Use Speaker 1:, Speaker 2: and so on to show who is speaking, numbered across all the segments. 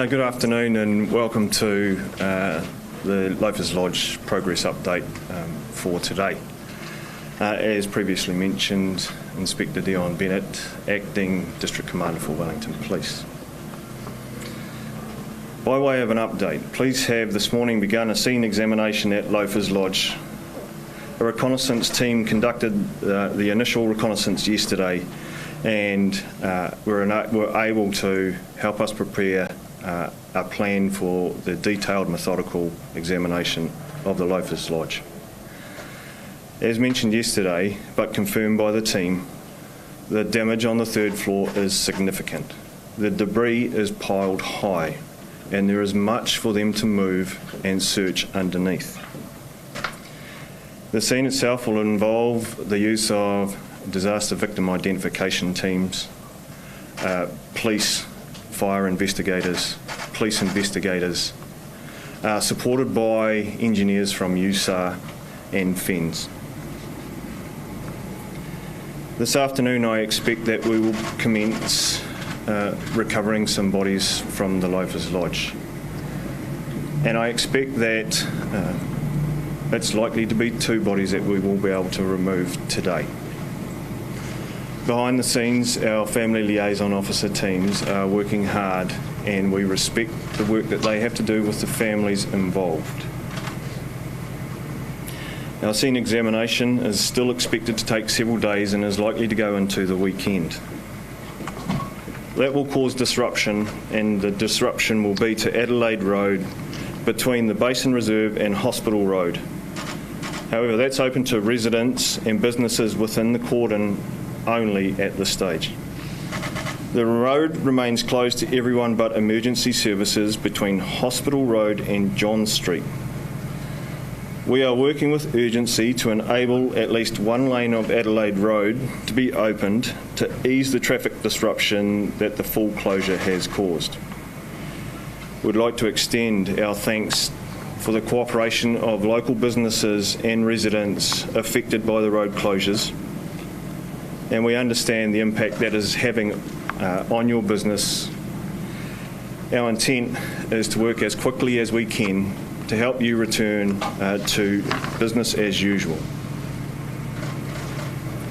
Speaker 1: Good afternoon and welcome to the Loafers Lodge progress update for today. As previously mentioned, Inspector Dion Bennett, Acting District Commander for Wellington Police. By way of an update, police have this morning begun a scene examination at Loafers Lodge. A reconnaissance team conducted the initial reconnaissance yesterday and were able to help us prepare a plan for the detailed methodical examination of the Loafers Lodge. As mentioned yesterday, but confirmed by the team, the damage on the third floor is significant. The debris is piled high and there is much for them to move and search underneath. The scene itself will involve the use of disaster victim identification teams, police, fire investigators, police investigators, supported by engineers from USAR and FENS. This afternoon I expect that we will commence recovering some bodies from the Loafers Lodge. And I expect that it's likely to be 2 bodies that we will be able to remove today. Behind the scenes, our family liaison officer teams are working hard and we respect the work that they have to do with the families involved. Our scene examination is still expected to take several days and is likely to go into the weekend. That will cause disruption, and the disruption will be to Adelaide Road between the Basin Reserve and Hospital Road. However, that's open to residents and businesses within the cordon only at this stage. The road remains closed to everyone but emergency services between Hospital Road and John Street. We are working with urgency to enable at least one lane of Adelaide Road to be opened to ease the traffic disruption that the full closure has caused. We'd like to extend our thanks for the cooperation of local businesses and residents affected by the road closures, and we understand the impact that is having on your business. Our intent is to work as quickly as we can to help you return to business as usual.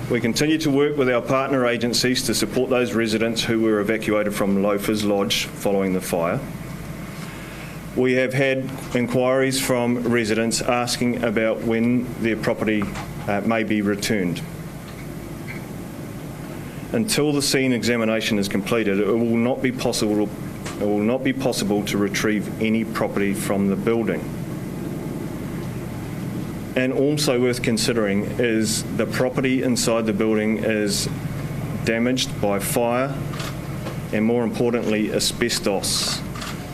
Speaker 1: We continue to work with our partner agencies to support those residents who were evacuated from Loafers Lodge following the fire. We have had inquiries from residents asking about when their property may be returned. Until the scene examination is completed, it will not be possible to retrieve any property from the building. And also worth considering is the property inside the building is damaged by fire and, more importantly, asbestos.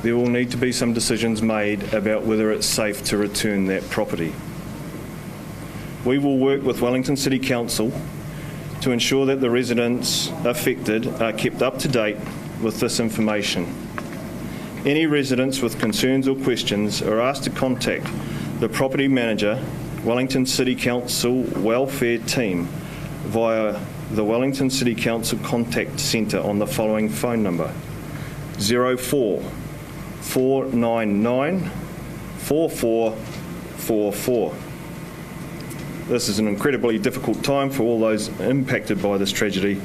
Speaker 1: There will need to be some decisions made about whether it's safe to return that property. We will work with Wellington City Council to ensure that the residents affected are kept up to date with this information. Any residents with concerns or questions are asked to contact the property manager, Wellington City Council Welfare Team, via the Wellington City Council Contact Centre on the following phone number: 04 499 4444. This is an incredibly difficult time for all those impacted by this tragedy,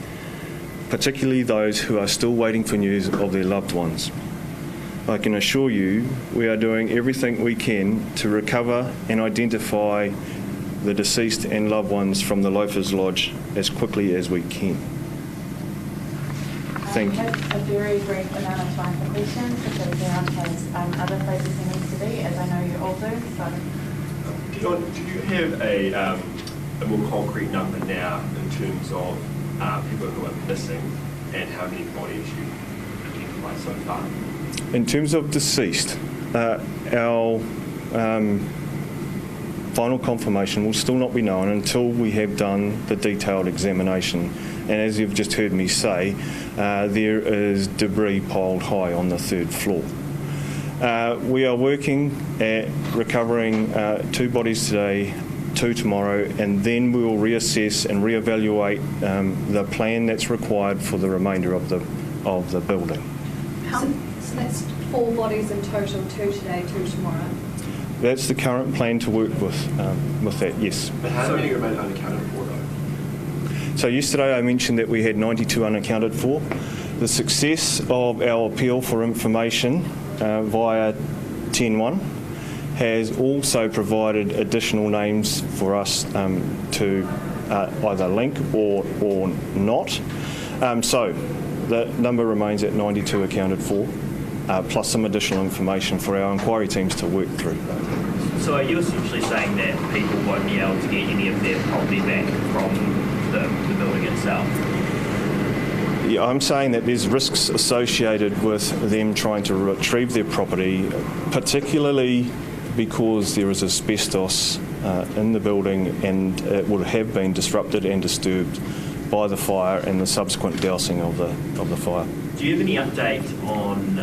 Speaker 1: particularly those who are still waiting for news of their loved ones. I can assure you we are doing everything we can to recover and identify the deceased and loved ones from the Loafers Lodge as quickly as we can. Thank you.
Speaker 2: We have a very brief amount of time for questions because Dion has other places he needs to be, as I know you all do. So.
Speaker 3: Dion, do you have a more concrete number now in terms of people who are missing and how many bodies you've identified so far?
Speaker 1: In terms of deceased, our final confirmation will still not be known until we have done the detailed examination. And as you've just heard me say, there is debris piled high on the third floor. We are working at recovering 2 bodies today, 2 tomorrow, and then we will reassess and reevaluate the plan that's required for the remainder of the building.
Speaker 4: So that's 4 bodies in total, 2 today, 2 tomorrow.
Speaker 1: That's the current plan to work with that, yes.
Speaker 3: But how many remain unaccounted for, though?
Speaker 1: So yesterday I mentioned that we had 92 unaccounted for. The success of our appeal for information via 10.1 has also provided additional names for us to either link or not. So the number remains at 92 accounted for, plus some additional information for our inquiry teams to work through.
Speaker 5: So are you essentially saying that people won't be able to get any of their property back from the building itself?
Speaker 1: Yeah, I'm saying that there's risks associated with them trying to retrieve their property, particularly because there is asbestos in the building and it would have been disrupted and disturbed by the fire and the subsequent dousing of the fire.
Speaker 5: Do you have any update on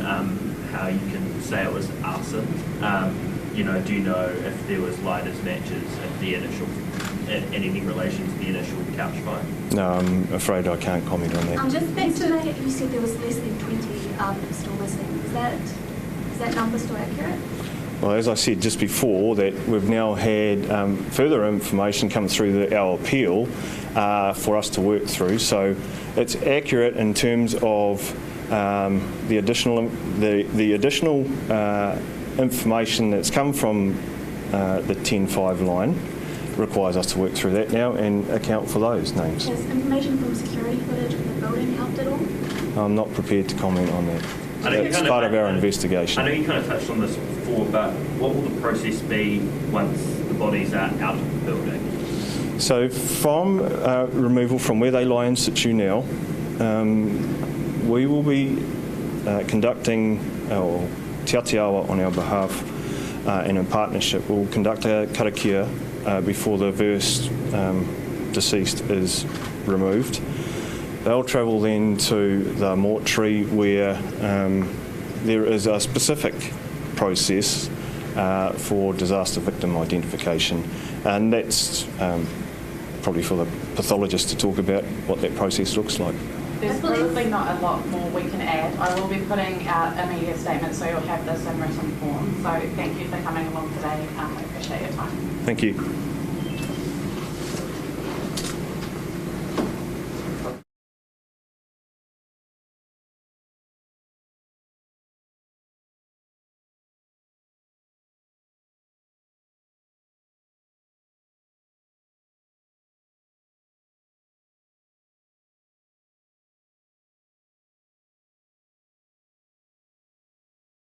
Speaker 5: how you can say it was arson? Do you know if there was lighters, matches at the initial, anything in relation to the initial couch fire?
Speaker 1: No, I'm afraid I can't comment on that.
Speaker 6: Just back to that, you said there was less than 20 still missing. Is that number still accurate?
Speaker 1: Well, as I said just before, that we've now had further information come through our appeal for us to work through. So it's accurate in terms of the additional information that's come from the 10.5 line requires us to work through that now and account for those names.
Speaker 6: Has information from security footage of the building helped at all?
Speaker 1: I'm not prepared to comment on that. It's part of our investigation.
Speaker 5: I know you kind of touched on this before, but what will the process be once the bodies are out of the building?
Speaker 1: So from removal from where they lie in situ now, we will be conducting our tiatiawa on our behalf and in partnership. We'll conduct a karakia before the first deceased is removed. They'll travel then to the mortuary where there is a specific process for disaster victim identification, and that's probably for the pathologist to talk about what that process looks like.
Speaker 2: There's probably not a lot more we can add. I will be putting out a media statement, so you'll have this in written form. So thank you for coming along today. I appreciate your time.
Speaker 1: Thank you.